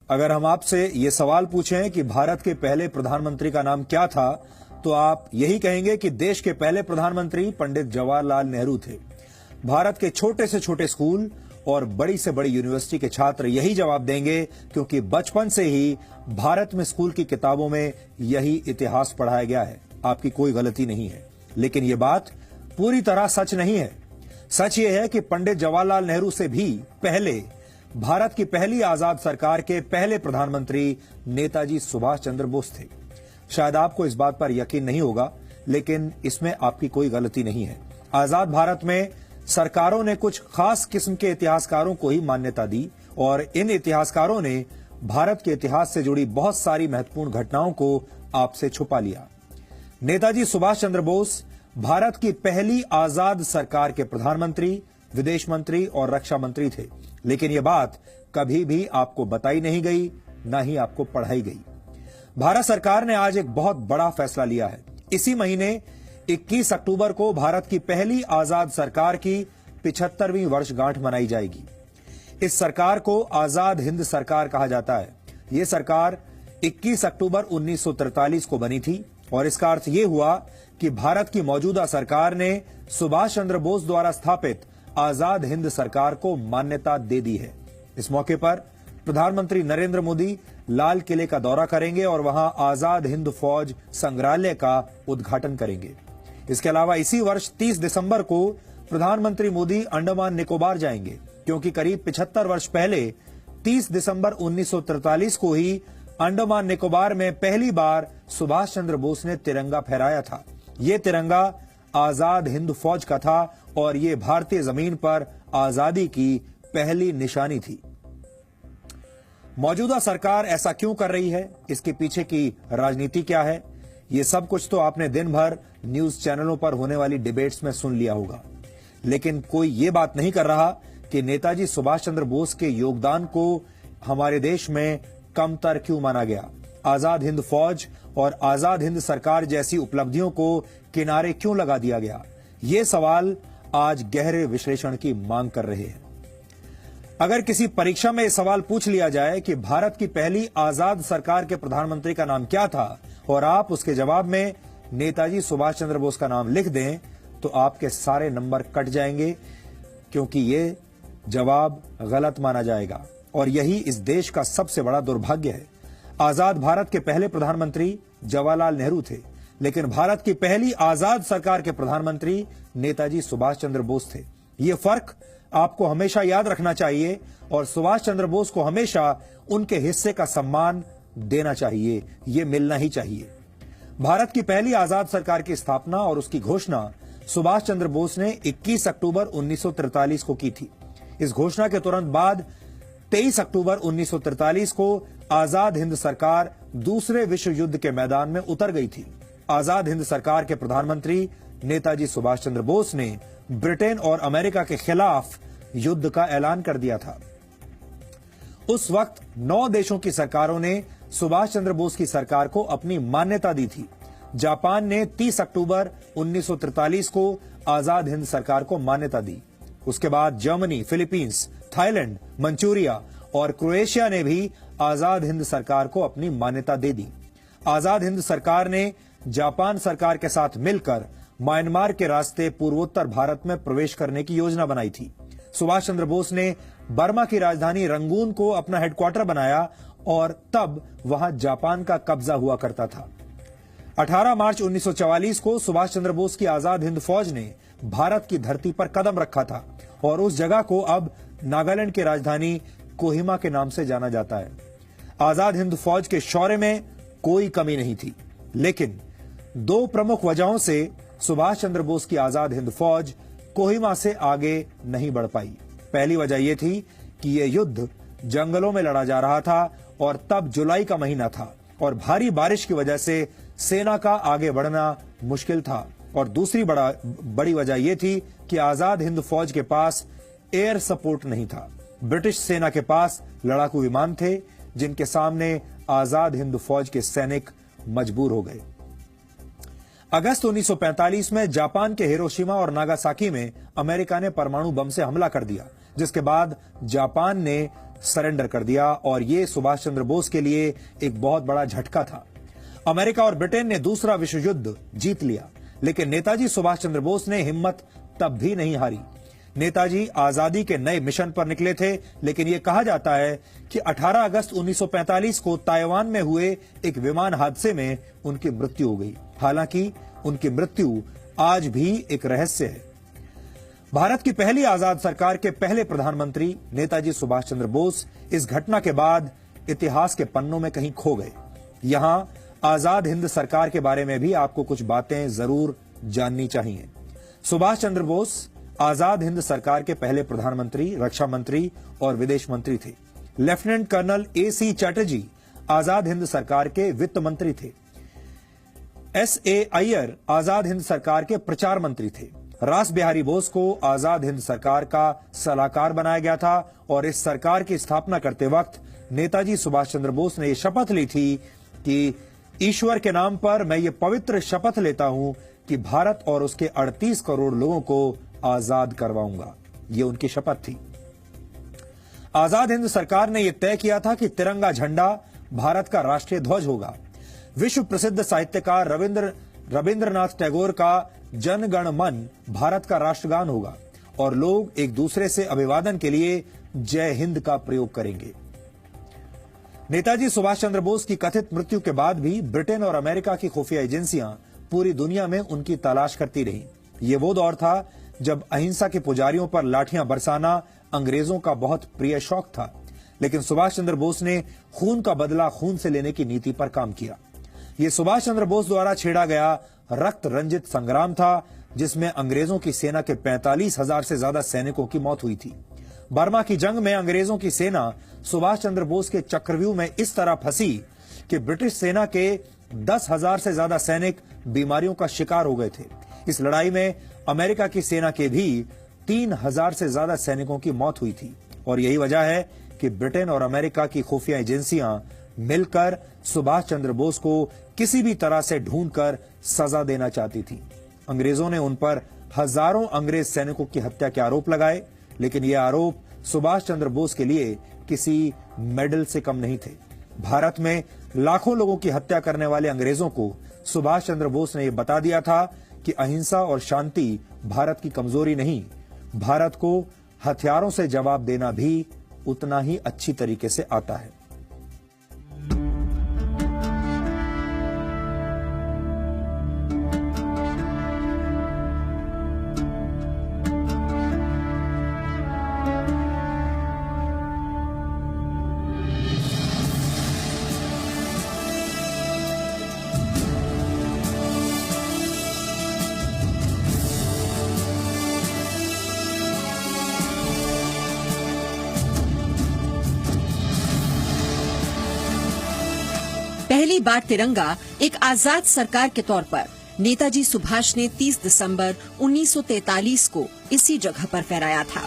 अगर हम आपसे ये सवाल पूछें कि भारत के पहले प्रधानमंत्री का नाम क्या था, तो आप यही कहेंगे कि देश के पहले प्रधानमंत्री पंडित जवाहरलाल नेहरू थे। भारत के छोटे से छोटे स्कूल और बड़ी से बड़ी यूनिवर्सिटी के छात्र यही जवाब देंगे, क्योंकि बचपन से ही भारत में स्कूल की किताबों में यही इतिहास पढ़ाया गया है। आपकी कोई गलती नहीं है, लेकिन ये बात पूरी तरह सच नहीं है। सच ये है कि पंडित जवाहरलाल नेहरू से भी पहले भारत की पहली आजाद सरकार के पहले प्रधानमंत्री नेताजी सुभाष चंद्र बोस थे। शायद आपको इस बात पर यकीन नहीं होगा, लेकिन इसमें आपकी कोई गलती नहीं है। आजाद भारत में सरकारों ने कुछ खास किस्म के इतिहासकारों को ही मान्यता दी और इन इतिहासकारों ने भारत के इतिहास से जुड़ी बहुत सारी महत्वपूर्ण घटनाओं को आपसे छुपा लिया। नेताजी सुभाष चंद्र बोस भारत की पहली आजाद सरकार के प्रधानमंत्री, विदेश मंत्री और रक्षा मंत्री थे, लेकिन यह बात कभी भी आपको बताई नहीं गई, न ही आपको पढ़ाई गई। भारत सरकार ने आज एक बहुत बड़ा फैसला लिया है। इसी महीने 21 अक्टूबर को भारत की पहली आजाद सरकार की 75वीं वर्षगांठ मनाई जाएगी। इस सरकार को आजाद हिंद सरकार कहा जाता है। यह सरकार 21 अक्टूबर 1943 को बनी थी और इसका अर्थ यह हुआ कि भारत की मौजूदा सरकार ने सुभाष चंद्र बोस द्वारा स्थापित आजाद हिंद सरकार को मान्यता दे दी है। इस मौके पर प्रधानमंत्री नरेंद्र मोदी लाल किले का दौरा करेंगे और वहां आजाद हिंद फौज संग्रहालय का उद्घाटन करेंगे। इसके अलावा इसी वर्ष 30 दिसंबर को प्रधानमंत्री मोदी अंडमान निकोबार जाएंगे, क्योंकि करीब 75 वर्ष पहले 30 दिसंबर 1943 को ही अंडमान निकोबार में पहली बार सुभाष चंद्र बोस ने तिरंगा फहराया था। ये तिरंगा आजाद हिंद फौज का था और ये भारतीय जमीन पर आजादी की पहली निशानी थी। मौजूदा सरकार ऐसा क्यों कर रही है, इसके पीछे की राजनीति क्या है, ये सब कुछ तो आपने दिन भर न्यूज चैनलों पर होने वाली डिबेट्स में सुन लिया होगा, लेकिन कोई ये बात नहीं कर रहा कि नेताजी सुभाष चंद्र बोस के योगदान को हमारे देश में कमतर क्यों माना गया। आजाद हिंद फौज और आजाद हिंद सरकार जैसी उपलब्धियों को किनारे क्यों लगा दिया गया। ये सवाल आज गहरे विश्लेषण की मांग कर रहे हैं। अगर किसी परीक्षा में यह सवाल पूछ लिया जाए कि भारत की पहली आजाद सरकार के प्रधानमंत्री का नाम क्या था और आप उसके जवाब में नेताजी सुभाष चंद्र बोस का नाम लिख दें, तो आपके सारे नंबर कट जाएंगे, क्योंकि ये जवाब गलत माना जाएगा और यही इस देश का सबसे बड़ा दुर्भाग्य है। आजाद भारत के पहले प्रधानमंत्री जवाहरलाल नेहरू थे, लेकिन भारत की पहली आजाद सरकार के प्रधानमंत्री नेताजी सुभाष चंद्र बोस थे। ये फर्क आपको हमेशा याद रखना चाहिए और सुभाष चंद्र बोस को हमेशा उनके हिस्से का सम्मान देना चाहिए, ये मिलना ही चाहिए। भारत की पहली आजाद सरकार की स्थापना और उसकी घोषणा सुभाष चंद्र बोस ने 21 अक्टूबर 1943 को की थी। इस घोषणा के तुरंत बाद 23 अक्टूबर 1943 को आजाद हिंद सरकार दूसरे विश्व युद्ध के मैदान में उतर गई थी। आजाद हिंद सरकार के प्रधानमंत्री नेताजी सुभाष चंद्र बोस ने ब्रिटेन और अमेरिका के खिलाफ युद्ध का ऐलान कर दिया था। उस वक्त 9 देशों की सरकारों ने सुभाष चंद्र बोस की सरकार को अपनी मान्यता दी थी। जापान ने 30 अक्टूबर 1943 को आजाद हिंद सरकार को मान्यता दी। उसके बाद जर्मनी, फिलीपींस, थाईलैंड, मंचूरिया और क्रोएशिया ने भी आजाद हिंद सरकार को अपनी मान्यता दे दी। आजाद हिंद सरकार ने जापान सरकार के साथ मिलकर म्यांमार के रास्ते पूर्वोत्तर भारत में प्रवेश करने की योजना बनाई थी। सुभाष चंद्र बोस ने बर्मा की राजधानी रंगून को अपना हेडक्वार्टर बनाया और तब वहां जापान का कब्जा हुआ करता था। 18 मार्च 1944 को सुभाष चंद्र बोस की आजाद हिंद फौज ने भारत की धरती पर कदम रखा था और उस जगह को अब नागालैंड की राजधानी कोहिमा के नाम से जाना जाता है। आजाद हिंद फौज के शौर्य में कोई कमी नहीं थी, लेकिन 2 प्रमुख वजहों से सुभाष चंद्र बोस की आजाद हिंद फौज कोहिमा से आगे नहीं बढ़ पाई। पहली वजह यह थी कि यह युद्ध जंगलों में लड़ा जा रहा था और तब जुलाई का महीना था और भारी बारिश की वजह से सेना का आगे बढ़ना मुश्किल था। और दूसरी बड़ी वजह यह थी कि आजाद हिंद फौज के पास एयर सपोर्ट नहीं था। ब्रिटिश सेना के पास लड़ाकू विमान थे, जिनके सामने आजाद हिंद फौज के सैनिक मजबूर हो गए। अगस्त 1945 में जापान के हिरोशिमा और नागासाकी में अमेरिका ने परमाणु बम से हमला कर दिया, जिसके बाद जापान ने सरेंडर कर दिया और ये सुभाष चंद्र बोस के लिए एक बहुत बड़ा झटका था। अमेरिका और ब्रिटेन ने दूसरा विश्व युद्ध जीत लिया, लेकिन नेताजी सुभाष चंद्र बोस ने हिम्मत तब भी नहीं हारी। नेताजी आजादी के नए मिशन पर निकले थे, लेकिन यह कहा जाता है कि 18 अगस्त 1945 को ताइवान में हुए एक विमान हादसे में उनकी मृत्यु हो गई। हालांकि उनकी मृत्यु आज भी एक रहस्य है। भारत की पहली आजाद सरकार के पहले प्रधानमंत्री नेताजी सुभाष चंद्र बोस इस घटना के बाद इतिहास के पन्नों में कहीं खो गए। यहां आजाद हिंद सरकार के बारे में भी आपको कुछ बातें जरूर जाननी चाहिए। सुभाष चंद्र बोस आजाद हिंद सरकार के पहले प्रधानमंत्री, रक्षा मंत्री और विदेश मंत्री थे। Lieutenant colonel A.C. Chatterjee Azad Hind सरकार के वित्त मंत्री थे। S.A. अय्यर आजाद हिंद सरकार के प्रचार मंत्री थे। रास बिहारी बोस को आजाद हिंद सरकार का सलाहकार बनाया गया था और इस सरकार की स्थापना करते वक्त नेताजी सुभाष चंद्र बोस ने यह शपथ ली थी कि ईश्वर के नाम पर मैं ये पवित्र शपथ लेता हूं कि भारत और उसके 38 करोड़ लोगों को आजाद करवाऊंगा। ये उनकी शपथ थी। आजाद हिंद सरकार ने यह तय किया था कि तिरंगा झंडा भारत का राष्ट्रीय ध्वज होगा। विश्व प्रसिद्ध साहित्यकार रविंद्रनाथ टैगोर का जन गण मन भारत का राष्ट्रगान होगा और लोग एक दूसरे से अभिवादन के लिए जय हिंद का प्रयोग करेंगे। नेताजी सुभाष चंद्र बोस की कथित मृत्यु के बाद भी ब्रिटेन और अमेरिका की खुफिया एजेंसियां पूरी दुनिया में उनकी तलाश करती रहीं। ये वो दौर था जब अहिंसा के पुजारियों पर लाठियां बरसाना अंग्रेजों का बहुत प्रिय शौक था, लेकिन सुभाष चंद्र बोस ने खून का बदला खून से लेने की नीति पर काम किया। यह सुभाष चंद्र बोस द्वारा छेड़ा गया रक्त रंजित संग्राम था, जिसमें अंग्रेजों की सेना के 45,000 से ज्यादा सैनिकों की मौत हुई थी। बर्मा की जंग में अंग्रेजों की सेना सुभाष चंद्र बोस के चक्रव्यूह में इस तरह फंसी कि ब्रिटिश सेना के 10,000 से ज्यादा सैनिक बीमारियों का शिकार हो गए थे। इस लड़ाई में अमेरिका की सेना के भी 3,000 से ज्यादा सैनिकों की मौत हुई थी और यही वजह है कि ब्रिटेन और अमेरिका की खुफिया एजेंसियां मिलकर सुभाष चंद्र बोस को किसी भी तरह से ढूंढकर सजा देना चाहती थी। अंग्रेजों ने उन पर हजारों अंग्रेज सैनिकों की हत्या के आरोप लगाए, लेकिन ये आरोप सुभाष चंद्र बोस के लिए किसी मेडल से कम नहीं थे। भारत में लाखों लोगों की हत्या करने वाले अंग्रेजों को सुभाष चंद्र बोस ने यह बता दिया था कि अहिंसा और शांति भारत की कमजोरी नहीं, भारत को हथियारों से जवाब देना भी उतना ही अच्छी तरीके से आता है। पहली बार तिरंगा एक आजाद सरकार के तौर पर नेताजी सुभाष ने 30 दिसंबर 1943 को इसी जगह पर फहराया था।